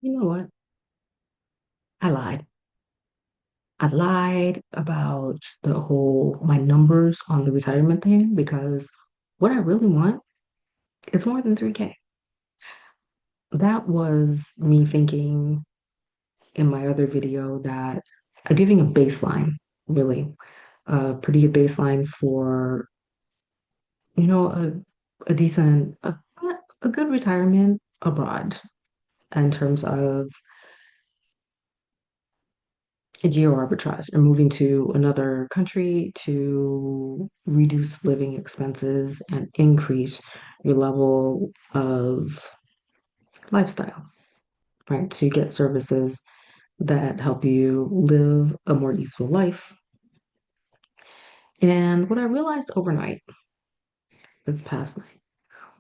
You know what? I lied. I lied about the whole my numbers on the retirement thing because what I really want is more than 3K. That was me thinking in my other video that I'm giving a baseline, really, a pretty good baseline for, a decent, a good retirement abroad in terms of geo arbitrage and moving to another country to reduce living expenses and increase your level of lifestyle, right? To get services that help you live a more easeful life. And what I realized overnight, this past night,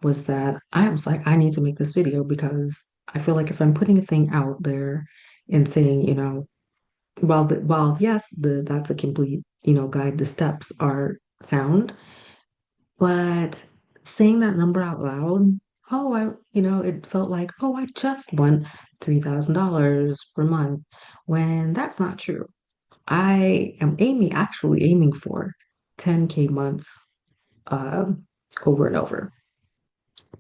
was that I was like, I need to make this video because I feel like if I'm putting a thing out there and saying, while yes, that's a complete, guide, the steps are sound, but saying that number out loud, it felt like, oh, I just want $3,000 per month, when that's not true. I am actually aiming for 10K months, um, over and over,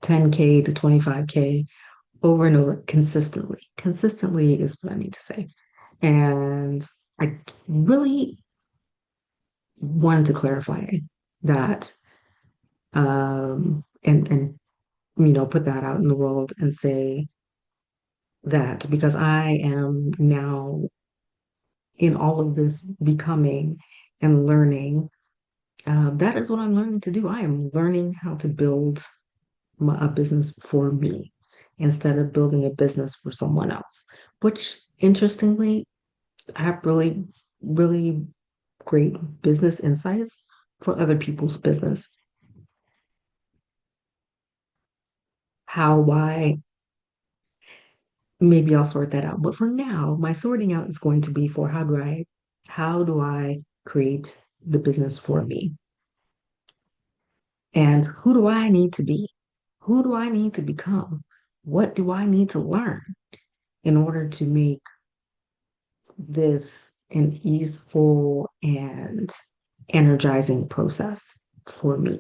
10K to 25K over and over consistently. Consistently is what I need to say. And I really wanted to clarify that, and put that out in the world and say that because I am now in all of this becoming and learning, that is what I'm learning to do. I am learning how to build a business for me instead of building a business for someone else, which interestingly, I have really, really great business insights for other people's business. How, why, maybe I'll sort that out. But for now, my sorting out is going to be for how do I create the business for me? And who do I need to be? Who do I need to become? What do I need to learn in order to make this an easeful and energizing process for me?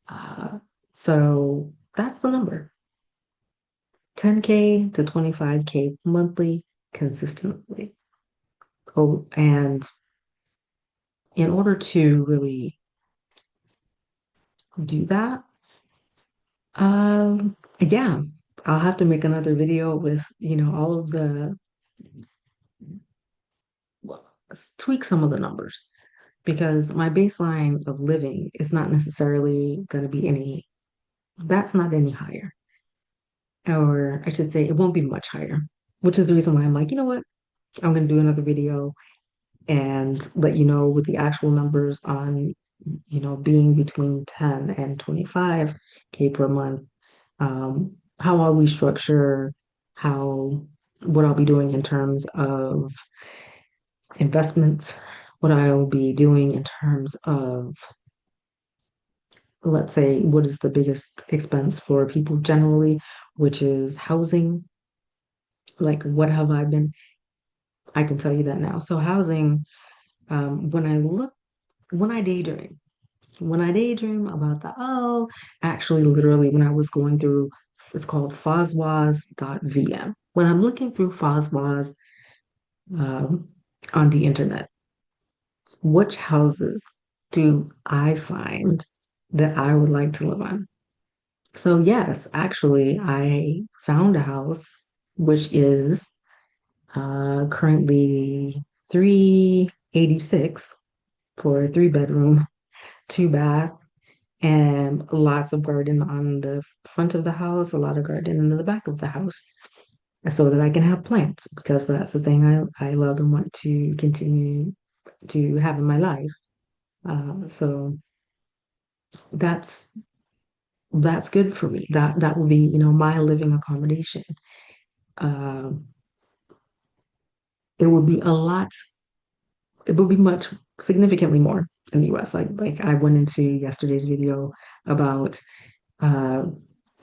Uh, so that's the number. 10K to 25K monthly consistently. Oh, and in order to really do that, yeah, I'll have to make another video with, all of well, tweak some of the numbers because my baseline of living is not necessarily going to be that's not any higher. Or I should say, it won't be much higher, which is the reason why I'm like, you know what? I'm going to do another video and let you know with the actual numbers on, being between 10 and 25K per month, how I'll restructure, how, what I'll be doing in terms of investments, what I'll be doing in terms of, let's say, what is the biggest expense for people generally, which is housing. Like, what have I been? I can tell you that now. So, housing, when I daydream, when I daydream about actually, literally, when I was going through, it's called foswas.vm. When I'm looking through Foswas um, on the internet, which houses do I find that I would like to live on? So, yes, actually, I found a house which is currently 386 for a 3 bedroom, 2 bath, and lots of garden on the front of the house, a lot of garden in the back of the house, so that I can have plants because that's the thing I love and want to continue to have in my life. So that's that's good for me. That will be, my living accommodation. Uh, it would be a lot. It would be much significantly more in the U.S. Like I went into yesterday's video about uh,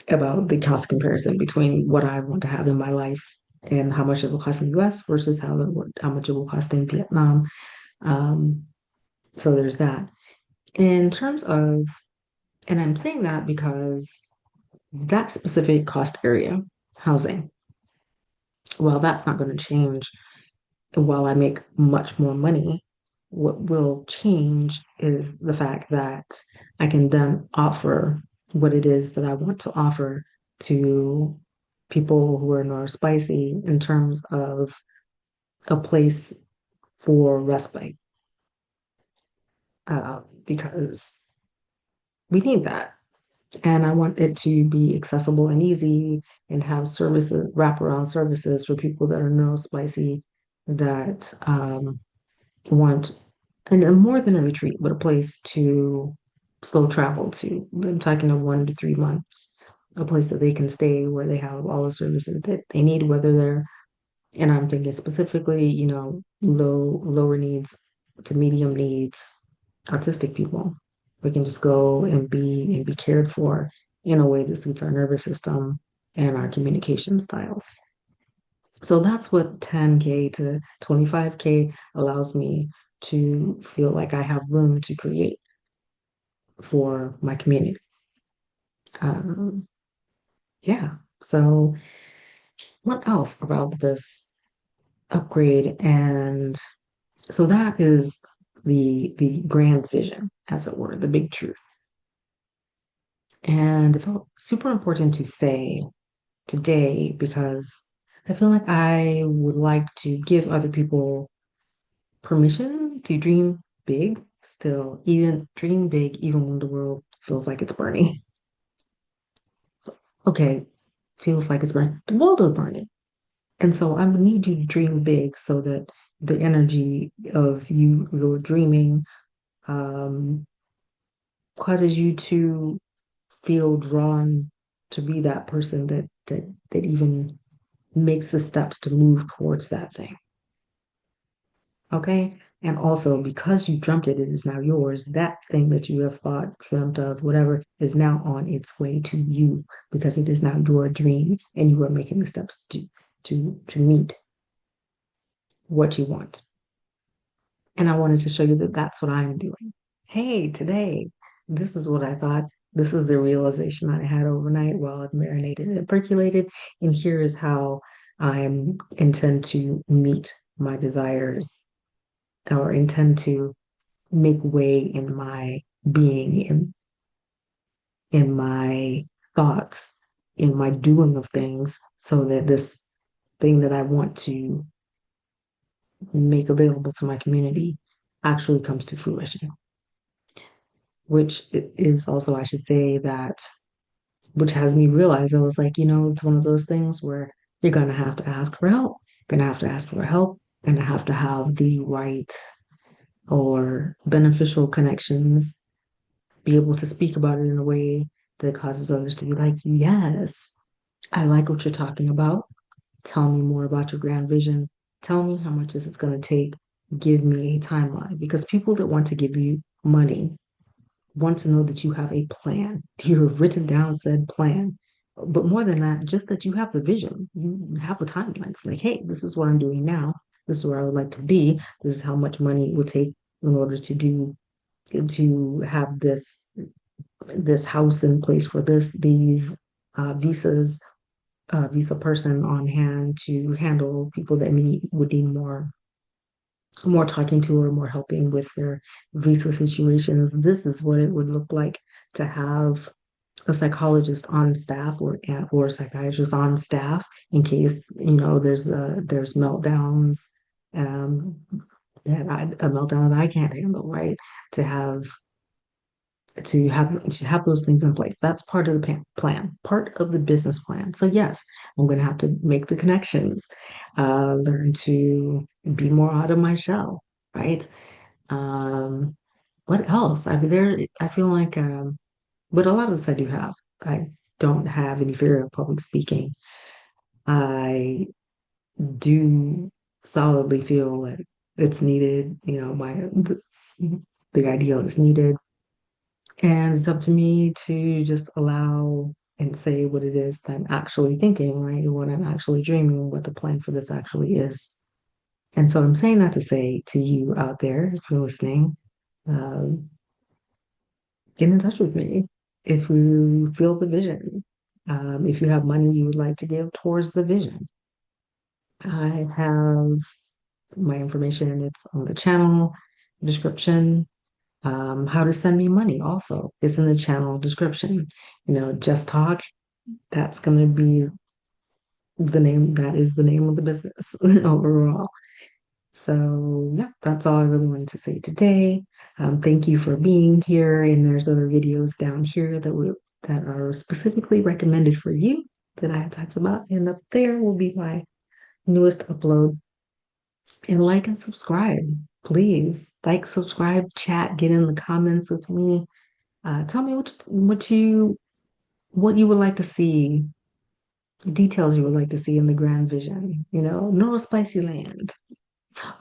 about the cost comparison between what I want to have in my life and how much it will cost in the US versus how much it will cost in Vietnam. Um, so there's that. In terms of, and I'm saying that because that specific cost area, housing, well, that's not going to change while I make much more money. What will change is the fact that I can then offer what it is that I want to offer to people who are neurospicy in terms of a place for respite, because we need that. And I want it to be accessible and easy and have services, wraparound services for people that are neurospicy that want, and more than a retreat, but a place to slow travel to. I'm talking a 1 to 3 months, a place that they can stay where they have all the services that they need, whether they're, and I'm thinking specifically, lower needs to medium needs autistic people. We can just go and be cared for in a way that suits our nervous system and our communication styles. So that's what 10K to 25K allows me to feel like I have room to create for my community. Um, yeah. So what else about this upgrade? And so that is the grand vision, as it were, the big truth. And it felt super important to say today because I feel like I would like to give other people permission to dream big still, even dream big, even when the world feels like it's burning. Okay, feels like it's burning. The world is burning. And so I need you to dream big so that the energy of your dreaming, um, causes you to feel drawn to be that person that even makes the steps to move towards that thing. Okay. And also, because you dreamt it, it is now yours. That thing that you have thought, dreamt of, whatever, is now on its way to you because it is now your dream and you are making the steps to meet what you want. And I wanted to show you that that's what I'm doing. Hey, today, this is what I thought. This is the realization I had overnight while it marinated and percolated. And here is how I intend to meet my desires or intend to make way in my being, in my thoughts, in my doing of things, so that this thing that I want to make available to my community actually comes to fruition. Which is also, I should say, that which has me realize I was like, it's one of those things where you're gonna have to ask for help, gonna have to ask for help, gonna have to have the right or beneficial connections, be able to speak about it in a way that causes others to be like, yes, I like what you're talking about. Tell me more about your grand vision. Tell me how much this is going to take. Give me a timeline. Because people that want to give you money want to know that you have a plan. You have written down said plan. But more than that, just that you have the vision. You have a timeline. It's like, hey, this is what I'm doing now. This is where I would like to be. This is how much money it will take in order to have this house in place for these visas, visa person on hand to handle people that would need more talking to or more helping with their visa situations. This is what it would look like to have a psychologist on staff or a psychiatrist on staff in case there's meltdowns, um, a meltdown that I can't handle, right? To have to have those things in place. That's part of the plan, part of the business plan. So yes, I'm going to have to make the connections, learn to be more out of my shell, right? Um, what else? I mean, I feel like, but a lot of this I do have. I don't have any fear of public speaking. I do solidly feel that it's needed. The ideal is needed. And it's up to me to just allow. and say what it is that I'm actually thinking, right? What I'm actually dreaming, what the plan for this actually is. And so I'm saying that to say to you out there, if you're listening, um, get in touch with me if you feel the vision. If you have money you would like to give towards the vision. I have my information, it's on the channel description. How to send me money also is in the channel description. Just talk, that's going to be that is the name of the business overall. So, yeah, that's all I really wanted to say today. Thank you for being here. And there's other videos down here that are specifically recommended for you that I have talked about. And up there will be my newest upload. And like and subscribe, please. Like, subscribe, chat, get in the comments with me. Tell me what you would like to see, details you would like to see in the grand vision. Neurospicy land,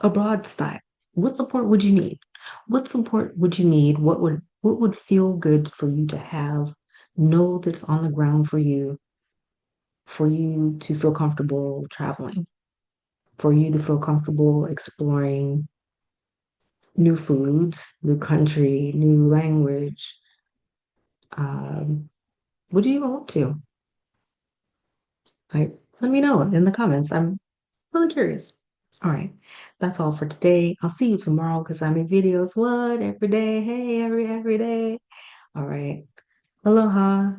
abroad style. What support would you need? What support would you need? What would feel good for you to have? Know that's on the ground for you to feel comfortable traveling, for you to feel comfortable exploring new foods, new country, new language. Um, what do you even want to? Like, let me know in the comments. I'm really curious. All right, that's all for today. I'll see you tomorrow because I make videos. What every day? Hey, every day. All right. Aloha.